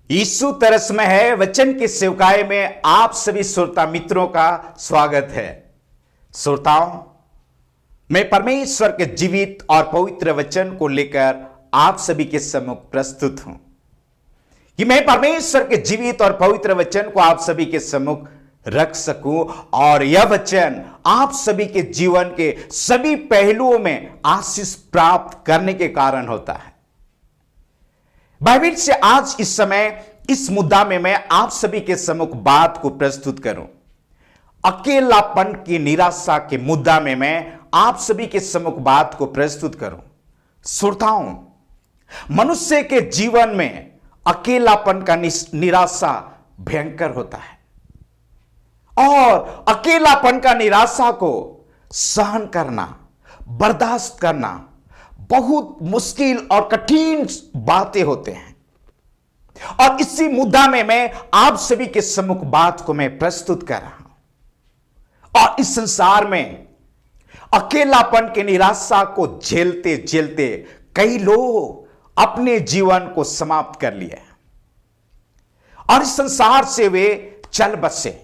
यीशु तरस में है वचन की सेवकाई में आप सभी श्रोता मित्रों का स्वागत है। श्रोताओं, मैं परमेश्वर के जीवित और पवित्र वचन को लेकर आप सभी के सम्मुख प्रस्तुत हूं कि मैं परमेश्वर के जीवित और पवित्र वचन को आप सभी के सम्मुख रख सकूं और यह वचन आप सभी के जीवन के सभी पहलुओं में आशीष प्राप्त करने के कारण होता है। बाइबल से आज इस समय इस मुद्दा में मैं आप सभी के सम्मुख बात को प्रस्तुत करूं। अकेलापन की निराशा के मुद्दा में मैं आप सभी के सम्मुख बात को प्रस्तुत करूं। श्रोताओं, मनुष्य के जीवन में अकेलापन का निराशा भयंकर होता है और अकेलापन का निराशा को सहन करना, बर्दाश्त करना बहुत मुश्किल और कठिन बातें होते हैं। और इसी मुद्दा में मैं आप सभी के सम्मुख बात को मैं प्रस्तुत कर रहा हूं। और इस संसार में अकेलापन के निराशा को झेलते झेलते कई लोग अपने जीवन को समाप्त कर लिए और इस संसार से वे चल बसे।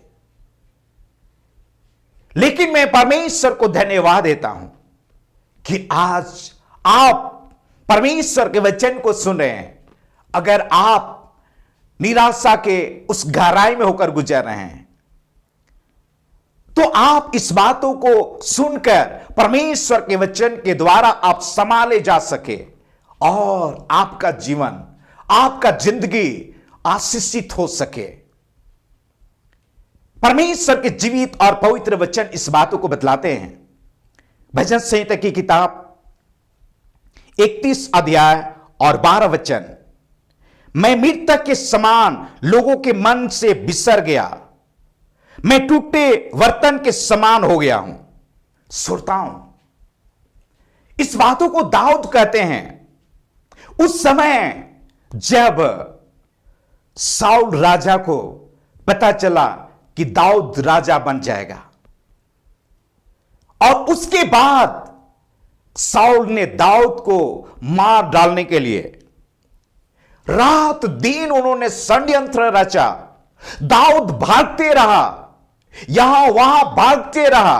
लेकिन मैं परमेश्वर को धन्यवाद देता हूं कि आज आप परमेश्वर के वचन को सुन रहे हैं। अगर आप निराशा के उस गहराई में होकर गुजर रहे हैं तो आप इस बातों को सुनकर परमेश्वर के वचन के द्वारा आप संभाले जा सके और आपका जीवन, आपका जिंदगी आशीषित हो सके। परमेश्वर के जीवित और पवित्र वचन इस बातों को बतलाते हैं। भजन संहिता की किताब 31 अध्याय और 12 वचन, मैं मृतक के समान लोगों के मन से बिसर गया, मैं टूटे बर्तन के समान हो गया हूं। श्रोताओं, इस बातों को दाऊद कहते हैं उस समय जब साउल राजा को पता चला कि दाऊद राजा बन जाएगा और उसके बाद साउल ने दाऊद को मार डालने के लिए रात दिन उन्होंने षड्यंत्र रचा। दाऊद भागते रहा, यहां वहां भागते रहा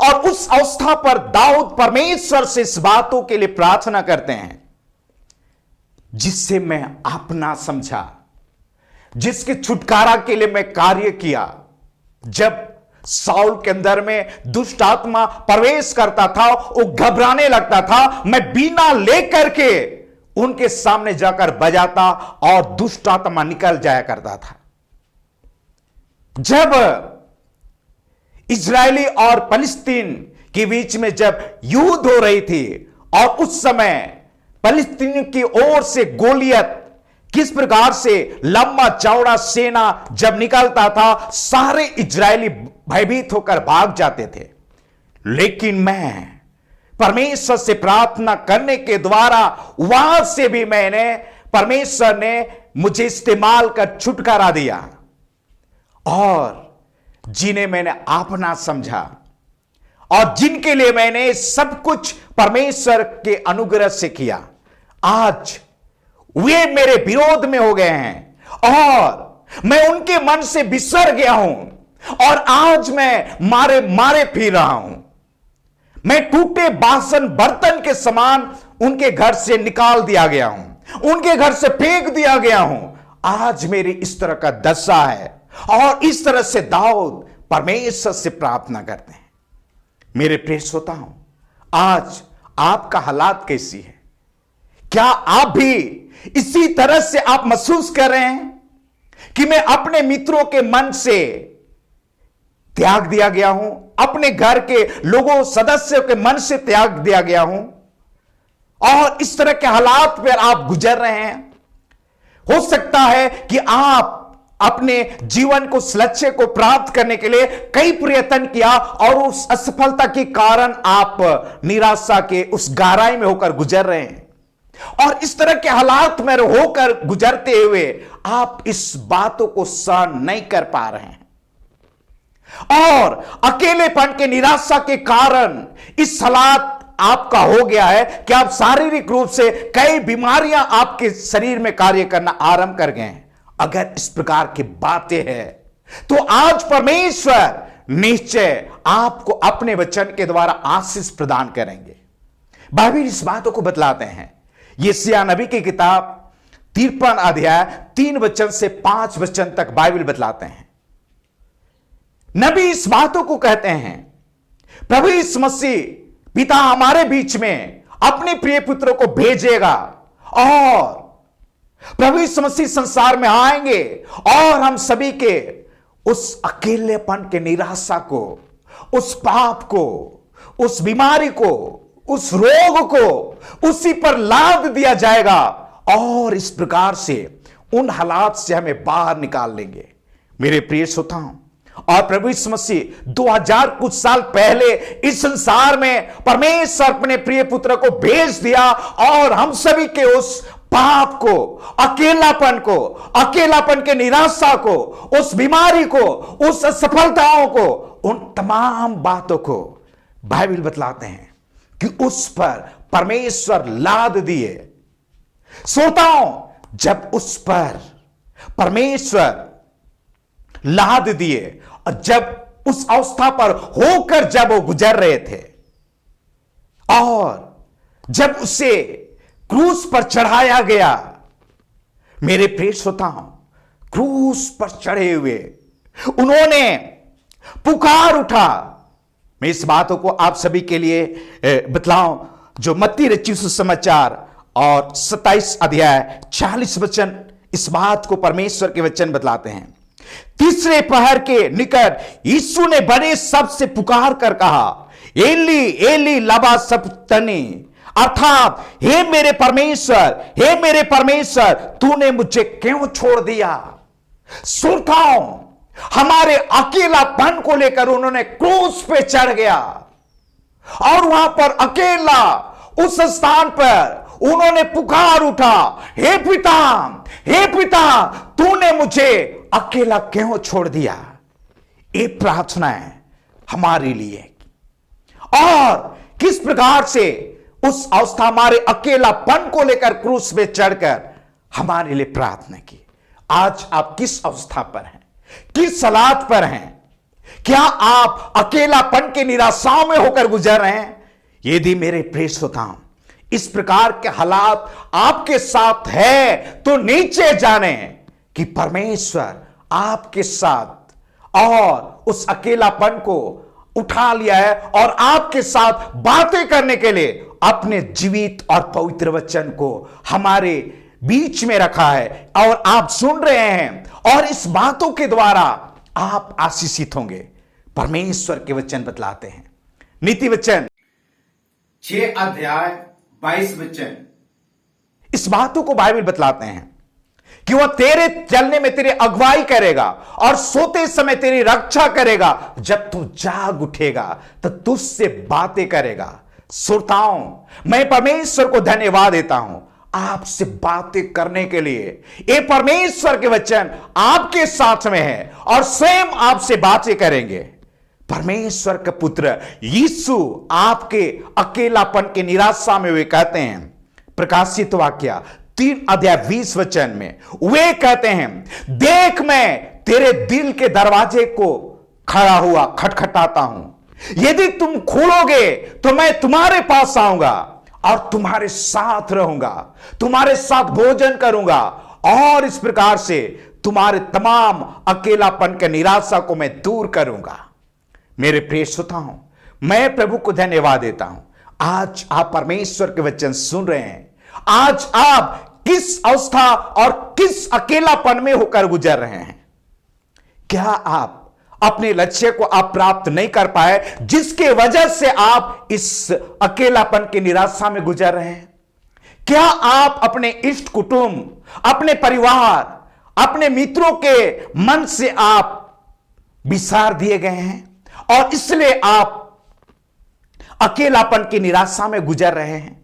और उस अवस्था पर दाऊद परमेश्वर से इस बातों के लिए प्रार्थना करते हैं जिससे मैं अपना समझा, जिसके छुटकारा के लिए मैं कार्य किया। जब साउल के अंदर में दुष्ट आत्मा प्रवेश करता था, वो घबराने लगता था, मैं बीना लेकर के उनके सामने जाकर बजाता और दुष्ट आत्मा निकल जाया करता था। जब इजरायली और फलिस्तीन के बीच में जब युद्ध हो रही थी और उस समय फलिस्तीन की ओर से गोलियत किस प्रकार से लंबा चौड़ा सेना जब निकलता था, सारे इजरायली भयभीत होकर भाग जाते थे। लेकिन मैं परमेश्वर से प्रार्थना करने के द्वारा वहां से भी परमेश्वर ने मुझे इस्तेमाल कर छुटकारा दिया और जिन्हें मैंने अपना समझा और जिनके लिए मैंने सब कुछ परमेश्वर के अनुग्रह से किया, आज वे मेरे विरोध में हो गए हैं और मैं उनके मन से बिसर गया हूं और आज मैं मारे मारे फिर रहा हूं। मैं टूटे बासन बर्तन के समान उनके घर से निकाल दिया गया हूं, उनके घर से फेंक दिया गया हूं। आज मेरी इस तरह का दशा है और इस तरह से दाऊद परमेश्वर से प्रार्थना करते हैं। मेरे प्रिय श्रोताओं, आज आपका हालात कैसी है? क्या आप भी इसी तरह से आप महसूस कर रहे हैं कि मैं अपने मित्रों के मन से त्याग दिया गया हूं, अपने घर के लोगों सदस्यों के मन से त्याग दिया गया हूं और इस तरह के हालात पर आप गुजर रहे हैं? हो सकता है कि आप अपने जीवन को, उस लक्ष्य को प्राप्त करने के लिए कई प्रयत्न किया और उस असफलता के कारण आप निराशा के उस गहराई में होकर गुजर रहे हैं और इस तरह के हालात में होकर गुजरते हुए आप इस बातों को सहन नहीं कर पा रहे हैं और अकेलेपन के निराशा के कारण इस हालात आपका हो गया है कि आप शारीरिक रूप से कई बीमारियां आपके शरीर में कार्य करना आरंभ कर गए हैं, अगर इस प्रकार की बातें हैं तो आज परमेश्वर निश्चय आपको अपने वचन के द्वारा आशीष प्रदान करेंगे। बाइबल इस बातों को बतलाते हैं। यशायाह नबी की किताब 53 अध्याय 3 वचन से 5 वचन तक बाइबल बतलाते हैं। नबी इस बातों को कहते हैं, प्रभु यीशु मसीह पिता हमारे बीच में अपने प्रिय पुत्र को भेजेगा और प्रभु यीशु मसीह संसार में आएंगे और हम सभी के उस अकेलेपन के निराशा को, उस पाप को, उस बीमारी को, उस रोग को उसी पर लाद दिया जाएगा और इस प्रकार से उन हालात से हमें बाहर निकाल लेंगे। मेरे प्रिय श्रोताओं, और प्रभु यीशु मसीह 2000 कुछ साल पहले इस संसार में परमेश्वर अपने प्रिय पुत्र को भेज दिया और हम सभी के उस पाप को, अकेलापन के निराशा को, उस बीमारी को, उस असफलताओं को, उन तमाम बातों को बाइबल बतलाते हैं कि उस पर परमेश्वर लाद दिए। श्रोताओं, जब उस पर परमेश्वर लाद दिए और जब उस अवस्था पर होकर जब वो गुजर रहे थे और जब उसे क्रूस पर चढ़ाया गया, मेरे प्रिय श्रोताओं, क्रूस पर चढ़े हुए उन्होंने पुकार उठा। मैं इस बातों को आप सभी के लिए बतलाऊं जो मत्ती रचित सुसमाचार और 27 अध्याय 40 वचन इस बात को परमेश्वर के वचन बतलाते हैं। तीसरे पहर के निकट यीशु ने बड़े शब्द से पुकार कर कहा, एली एली लमा सबक्तनी, अर्थात हे मेरे परमेश्वर तूने मुझे क्यों छोड़ दिया। श्रोताओं, हमारे अकेलापन को लेकर उन्होंने क्रूस पे चढ़ गया और वहां पर अकेला उस स्थान पर उन्होंने पुकार उठा, हे पिता तूने मुझे अकेला क्यों छोड़ दिया। ये प्रार्थना है हमारे लिए और किस प्रकार से उस अवस्था हमारे अकेलापन को लेकर क्रूस में चढ़कर हमारे लिए प्रार्थना की। आज आप किस अवस्था पर हैं, किस हालात पर हैं? क्या आप अकेलापन के निराशाओं में होकर गुजर रहे हैं? यदि मेरे प्रिय श्रोताओं इस प्रकार के हालात आपके साथ है तो नीचे जाने कि परमेश्वर आपके साथ और उस अकेलापन को उठा लिया है और आपके साथ बातें करने के लिए अपने जीवित और पवित्र वचन को हमारे बीच में रखा है और आप सुन रहे हैं और इस बातों के द्वारा आप आशीषित होंगे। परमेश्वर के वचन बतलाते हैं, नीति वचन 6 अध्याय 22 वचन इस बातों को बाइबल बतलाते हैं कि वह तेरे चलने में तेरी अगुवाई करेगा और सोते समय तेरी रक्षा करेगा, जब तू जाग उठेगा तो तुझसे बातें करेगा। श्रोताओं, मैं परमेश्वर को धन्यवाद देता हूं आपसे बातें करने के लिए। ये परमेश्वर के वचन आपके साथ में है और स्वयं आपसे बातें करेंगे। परमेश्वर का पुत्र यीशु आपके अकेलापन के निराशा में वे कहते हैं, प्रकाशित वाक्य 3 अध्याय 20 वचन में वे कहते हैं, देख मैं तेरे दिल के दरवाजे को खड़ा हुआ खटखटाता हूं, यदि तुम खोलोगे तो मैं तुम्हारे पास आऊंगा और तुम्हारे साथ रहूंगा, तुम्हारे साथ भोजन करूंगा और इस प्रकार से तुम्हारे तमाम अकेलापन के निराशा को मैं दूर करूंगा। मेरे प्रिय श्रोताओं, मैं प्रभु को धन्यवाद देता हूं आज आप परमेश्वर के वचन सुन रहे हैं। आज आप किस अवस्था और किस अकेलापन में होकर गुजर रहे हैं? क्या आप अपने लक्ष्य को आप प्राप्त नहीं कर पाए जिसके वजह से आप इस अकेलापन की निराशा में गुजर रहे हैं? क्या आप अपने इष्ट कुटुंब, अपने परिवार, अपने मित्रों के मन से आप विसार दिए गए हैं और इसलिए आप अकेलापन की निराशा में गुजर रहे हैं?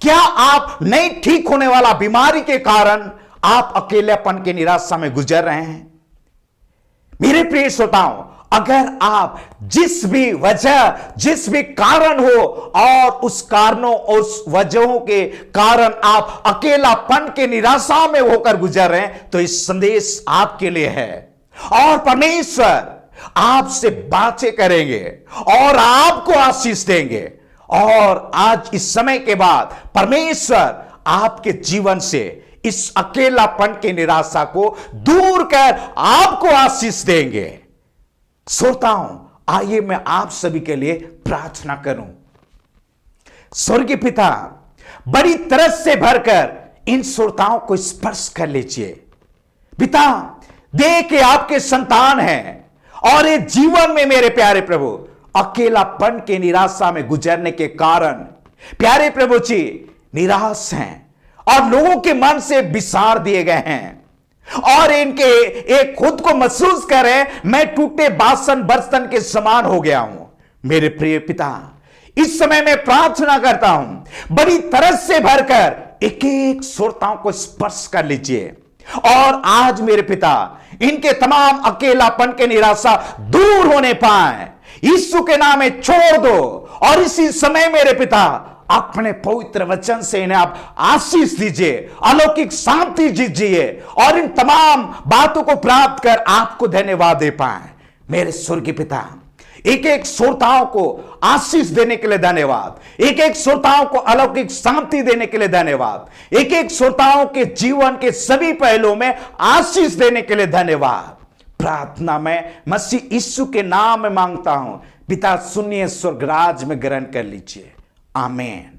क्या आप नहीं ठीक होने वाला बीमारी के कारण आप अकेलेपन की निराशा में गुजर रहे हैं? मेरे प्रिय श्रोताओं, अगर आप जिस भी वजह, जिस भी कारण हो और उस कारणों और उस वजहों के कारण आप अकेलापन के निराशा में होकर गुजर रहे हैं, तो इस संदेश आपके लिए है। और परमेश्वर आपसे बातें करेंगे और आपको आशीष देंगे। और आज इस समय के बाद परमेश्वर आपके जीवन से इस अकेलापन के निराशा को दूर कर आपको आशीष देंगे। श्रोताओं, आइए मैं आप सभी के लिए प्रार्थना करूं। स्वर्गीय पिता, बड़ी तरस से भरकर इन श्रोताओं को स्पर्श कर लीजिए। पिता, देख आपके संतान हैं और ये जीवन में मेरे प्यारे प्रभु अकेलापन के निराशा में गुजरने के कारण प्यारे प्रभु जी निराश हैं और लोगों के मन से विसार दिए गए हैं और इनके एक खुद को महसूस करें, मैं टूटे बासन बर्तन के समान हो गया हूं। मेरे प्रिय पिता, इस समय मैं प्रार्थना करता हूं, बड़ी तरस से भरकर एक एक श्रोताओं को स्पर्श कर लीजिए और आज मेरे पिता इनके तमाम अकेलापन के निराशा दूर होने पाए। यीशु के नाम में छोड़ दो और इसी समय मेरे पिता अपने पवित्र वचन से इन्हें आप आशीष दीजिए, अलौकिक शांति दीजिए और इन तमाम बातों को प्राप्त कर आपको धन्यवाद दे पाए। मेरे स्वर्गीय पिता, एक एक श्रोताओं को आशीष देने के लिए धन्यवाद, एक एक श्रोताओं को अलौकिक शांति देने के लिए धन्यवाद, एक एक श्रोताओं के जीवन के सभी पहलुओं में आशीष देने के लिए धन्यवाद। प्रार्थना में मसीह यीशु के नाम में मांगता हूं। पिता, सुनिए, स्वर्गराज में ग्रहण कर लीजिए। आमीन।